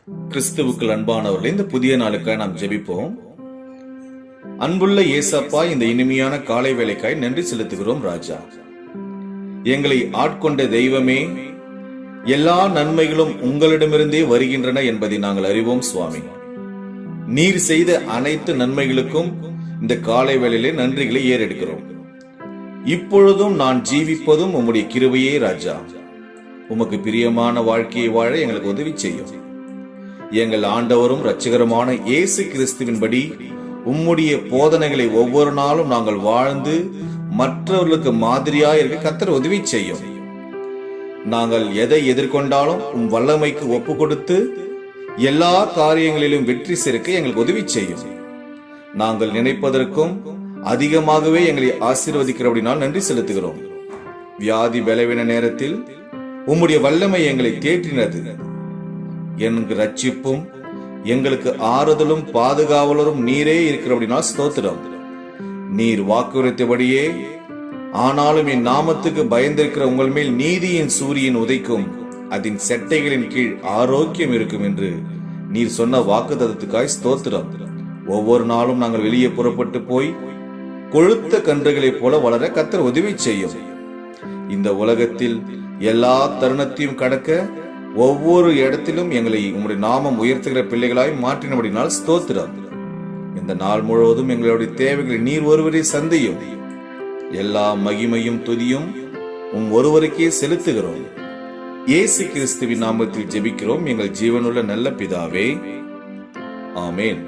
கிறிஸ்துவுக்குள் அன்பானவர்களே, இந்த புதிய நாளுக்காய் நாம் ஜெபிப்போம். அன்புள்ள ஏசப்பா, இந்த இனிமையான காலை வேளைக்காய் நன்றி செலுத்துகிறோம் ராஜா. எங்களை ஆட்கொண்ட தெய்வமே, எல்லா நன்மைகளும் உங்களிடமிருந்தே வருகின்றன என்பதை நாங்கள் அறிவோம் சுவாமி. நீர் செய்த அனைத்து நன்மைகளுக்கும் இந்த காலை வேளையிலே நன்றிகளை ஏறெடுக்கிறோம். இப்பொழுதும் நான் ஜீவிப்பதும் உம்முடைய கிருபையே ராஜா. உமக்கு பிரியமான வாழ்க்கையை வாழ எங்களுக்கு உதவி செய்யும். எங்கள் ஆண்டவரும் இரட்சகருமான இயேசு கிறிஸ்துவின்படி உம்முடைய போதனைகளை ஒவ்வொரு நாளும் நாங்கள் வாழ்ந்து மற்றவர்களுக்கு மாதிரியாய் இருக்க கர்த்தர் உதவி செய்யும். நாங்கள் எதை எதிர்கொண்டாலும் உம் வல்லமைக்கு ஒப்பு கொடுத்து எல்லா காரியங்களிலும் வெற்றி சேர்க்க எங்களுக்கு உதவி செய்யும். நாங்கள் நினைப்பதற்கும் அதிகமாகவே எங்களை ஆசீர்வதிக்கிறபடினால் நன்றி செலுத்துகிறோம். வியாதி பலவீன நேரத்தில் உம்முடைய வல்லமை எங்களை தேற்றினது. எங்களுக்கு ரட்சிப்பும் எங்களுக்கு ஆறுதலும் பாதுகாவலரும் நீரே இருக்கிறபடினால் ஸ்தோத்திரம். நீர் வாக்குறுத்தபடியே, ஆனாலும் என் நாமத்துக்கு பயந்திருக்கிற உங்கள் மேல் நீதியின் சூரியன் உதைக்கும், அதன் செட்டைகளின் கீழ் ஆரோக்கியம் இருக்கும் என்று நீர் சொன்ன வாக்குத்தத்தத்துக்காய் ஸ்தோத்திரம். ஒவ்வொரு நாளும் நாங்கள் வெளியே புறப்பட்டு போய் கொழுத்த கன்றுகளைப் போல வளர கர்த்தர் உதவி செய்யும். இந்த உலகத்தில் எல்லா தருணத்தையும் கடக்க ஒவ்வொரு இடத்திலும் எங்களை உம்முடைய நாமம் உயர்த்துகிற பிள்ளைகளாய் மாற்றினபடினால் ஸ்தோத்திரம். இந்த நாள் முழுவதும் எங்களுடைய தேவைகளை நீர் ஒருவரே சந்தியும். எல்லா மகிமையும் துதியும் உம் ஒருவருக்கே செலுத்துகிறோம். இயேசு கிறிஸ்துவின் நாமத்தில் ஜெபிக்கிறோம் எங்கள் ஜீவனுள்ள நல்ல பிதாவே, ஆமேன்.